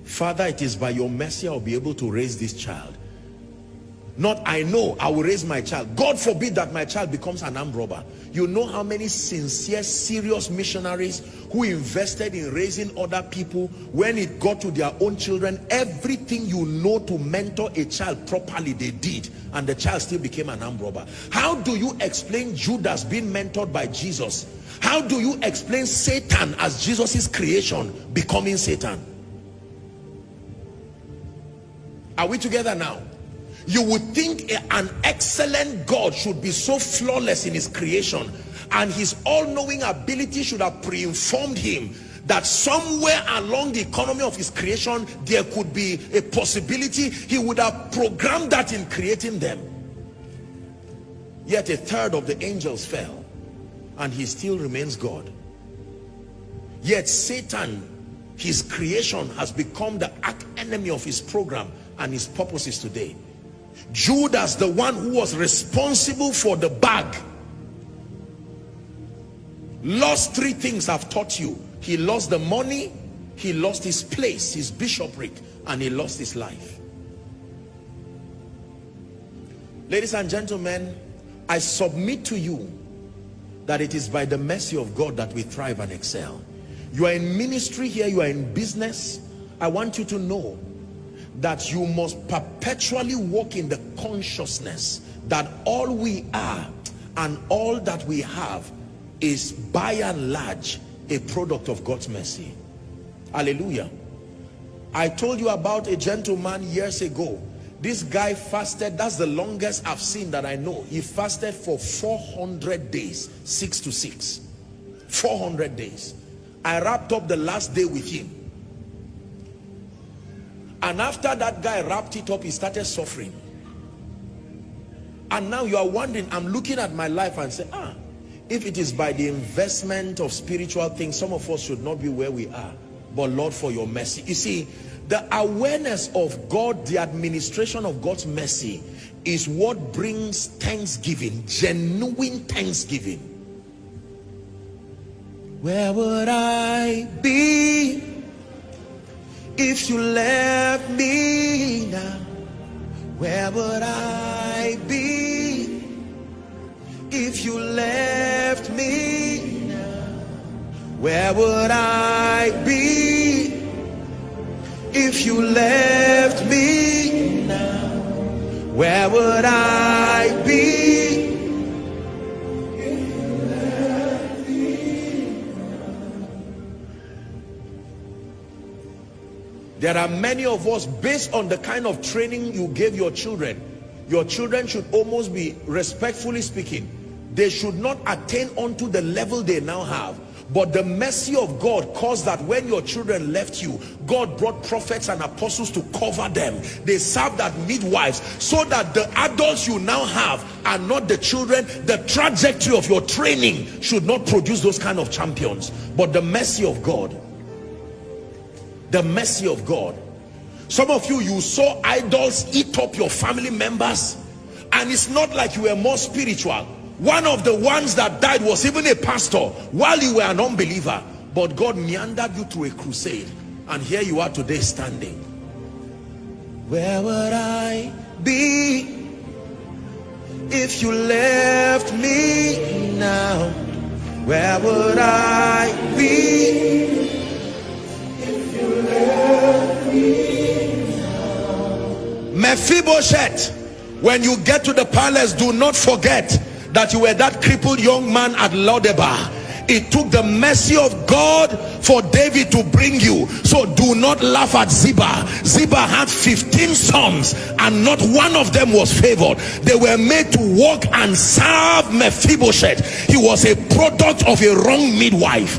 Father, it is by your mercy I'll be able to raise this child. Not, I know I will raise my child. God forbid that my child becomes an armed robber. You know how many sincere, serious missionaries who invested in raising other people, when it got to their own children, everything you know to mentor a child properly, they did, and the child still became an armed robber. How do you explain Judas being mentored by Jesus? How do you explain Satan as Jesus's creation becoming Satan? Are we together now? You would think an excellent God should be so flawless in his creation, and his all-knowing ability should have pre-informed him that somewhere along the economy of his creation there could be a possibility. He would have programmed that in creating them. Yet a third of the angels fell, and he still remains God. Yet Satan, his creation, has become the arch enemy of his program and his purposes today. Judas, the one who was responsible for the bag, lost three things I've taught you. He lost the money, he lost his place, his bishopric, and he lost his life. Ladies and gentlemen, I submit to you that it is by the mercy of God that we thrive and excel. You are in ministry here, you are in business. I want you to know that you must perpetually walk in the consciousness that all we are and all that we have is by and large a product of God's mercy. Hallelujah. I told you about a gentleman years ago. This guy fasted, that's the longest I've seen that I know. He fasted for 400 days, 6 to 6. 400 days. I wrapped up the last day with him. And after that guy wrapped it up, he started suffering. And now you are wondering, I'm looking at my life and say, if it is by the investment of spiritual things, some of us should not be where we are. But Lord, for your mercy. You see, the awareness of God, the administration of God's mercy is what brings thanksgiving, genuine thanksgiving. Where would I be if you left me now? Where would I be if you left me now? Where would I be if you left me now? Where would I be if you left me now? There are many of us, based on the kind of training you gave your children should almost be, respectfully speaking, they should not attain onto the level they now have. But the mercy of God caused that when your children left you, God brought prophets and apostles to cover them. They served as midwives, so that the adults you now have are not the children. The trajectory of your training should not produce those kind of champions. But the mercy of God, the mercy of God. Some of you, you saw idols eat up your family members, and it's not like you were more spiritual. One of the ones that died was even a pastor while you were an unbeliever, but God meandered you through a crusade, and here you are today standing. Where would I be if you left me now? Where would I be if you left me now? Mephibosheth, when you get to the palace, do not forget that you were that crippled young man at Lodebar. It took the mercy of God for David to bring you. So do not laugh at Ziba. Ziba had 15 sons and not one of them was favored. They were made to walk and serve Mephibosheth. He was a product of a wrong midwife.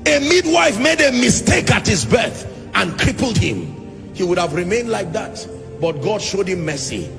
A midwife made a mistake at his birth and crippled him. He would have remained like that, but God showed him mercy.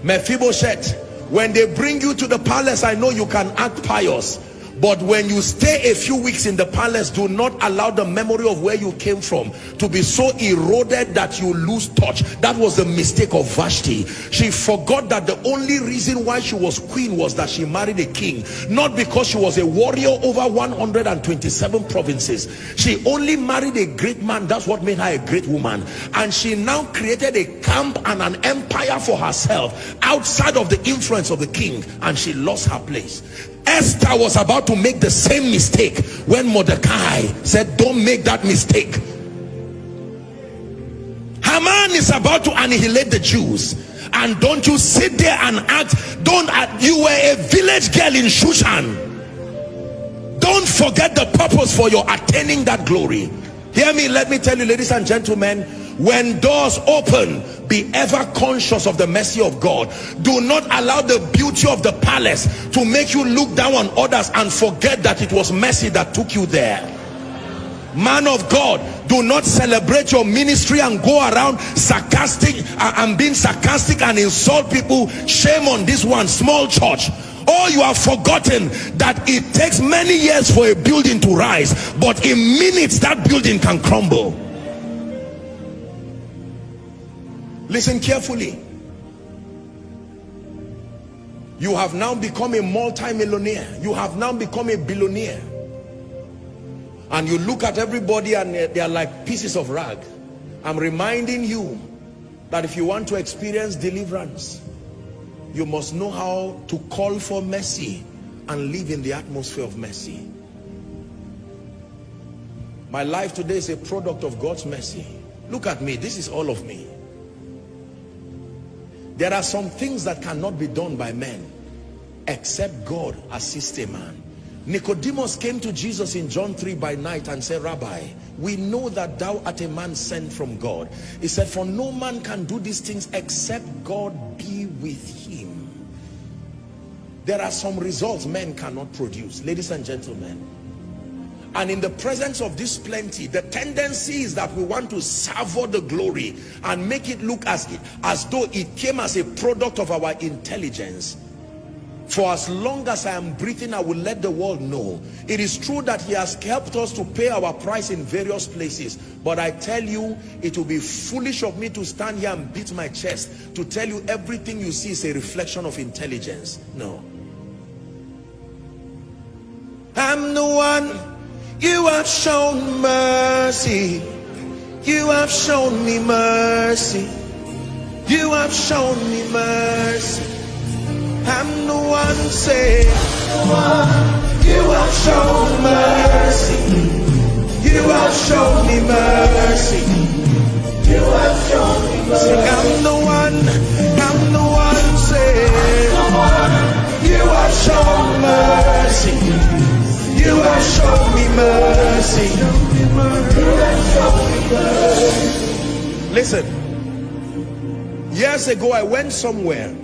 Mephibosheth, when they bring you to the palace, I know you can act pious, But when you stay a few weeks in the palace, do not allow the memory of where you came from to be so eroded that you lose touch. That was the mistake of Vashti. She forgot that the only reason why she was queen was that she married a king, not because she was a warrior over 127 provinces. She only married a great man. That's what made her a great woman. And she now created a camp and an empire for herself outside of the influence of the king, and she lost her place. Esther was about to make the same mistake when Mordecai said, don't make that mistake. Haman is about to annihilate the Jews, and don't you sit there and act, you were a village girl in Shushan. Don't forget the purpose for your attaining that glory. Hear me, let me tell you, ladies and gentlemen, when doors open, be ever conscious of the mercy of God. Do not allow the beauty of the palace to make you look down on others and forget that it was mercy that took you there. Man of God, do not celebrate your ministry and go around sarcastic and being sarcastic and insult people. Shame on this one, small church. Oh, you have forgotten that it takes many years for a building to rise, but in minutes that building can crumble. Listen carefully. You have now become a multi-millionaire. You have now become a billionaire. And you look at everybody and they are like pieces of rag. I'm reminding you that if you want to experience deliverance, you must know how to call for mercy and live in the atmosphere of mercy. My life today is a product of God's mercy. Look at me. This is all of me. There are some things that cannot be done by men except God assist a man. Nicodemus came to Jesus in John 3 by night and said, Rabbi, we know that thou art a man sent from God. He said, for no man can do these things except God be with him. There are some results men cannot produce, ladies and gentlemen. And in the presence of this plenty, the tendency is that we want to savor the glory and make it look as though it came as a product of our intelligence. For as long as I am breathing, I will let the world know. It is true that he has helped us to pay our price in various places, but I tell you, it will be foolish of me to stand here and beat my chest to tell you everything you see is a reflection of intelligence. No. I'm the one. You have shown mercy. You have shown me mercy. You have shown me mercy. I'm the one, say, you have shown mercy. You have shown me mercy. You have shown me mercy. Sing, I'm the one, say, you have shown mercy. You have shown me mercy. Listen, years ago I went somewhere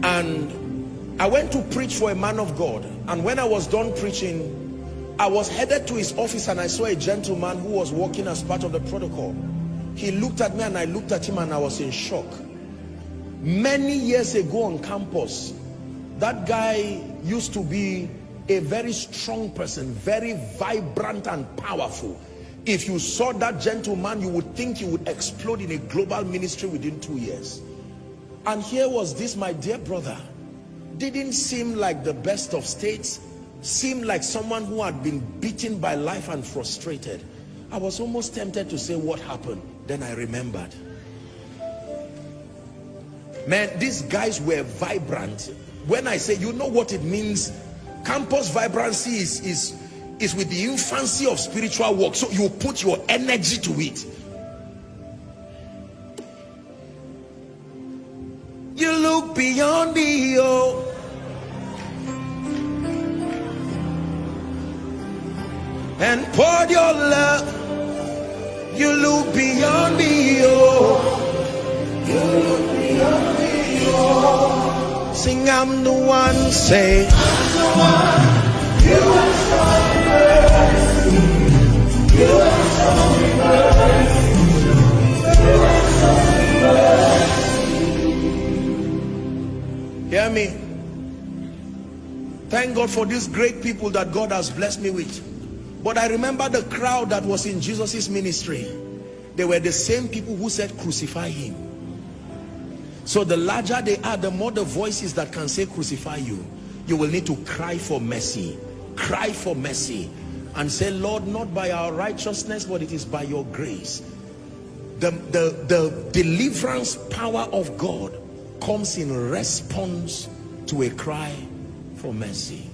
and I went to preach for a man of God, and when I was done preaching, I was headed to his office and I saw a gentleman who was walking as part of the protocol. He looked at me and I looked at him and I was in shock. Many years ago on campus, that guy used to be a very strong person, very vibrant and powerful. If you saw that gentleman, you would think he would explode in a global ministry within 2 years. And here was this, my dear brother, didn't seem like the best of states, seemed like someone who had been beaten by life and frustrated. I was almost tempted to say, what happened? Then I remembered. Man, these guys were vibrant. When I say, you know what it means? Campus vibrancy is with the infancy of spiritual work. So you put your energy to it. You look beyond me, oh. And poured your love. You look beyond me, oh. You look beyond me, oh. Sing, I'm the one, say, I'm the one. You have shown mercy. You have shown me mercy. You have shown me mercy. Hear me. Thank thank God for these great people that God has blessed me with. But I remember the crowd that was in Jesus's ministry. They were the same people who said, crucify him. So the larger they are, the more the voices that can say crucify you. You will need to cry for mercy. Cry for mercy. And say, Lord, not by our righteousness, but it is by your grace. The deliverance power of God comes in response to a cry for mercy.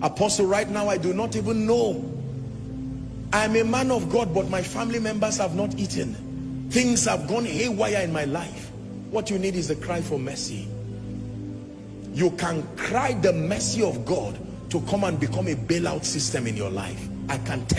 Apostle, right now I do not even know. I am a man of God, but my family members have not eaten. Things have gone haywire in my life. What you need is the cry for mercy. You can cry the mercy of God to come and become a bailout system in your life. I can tell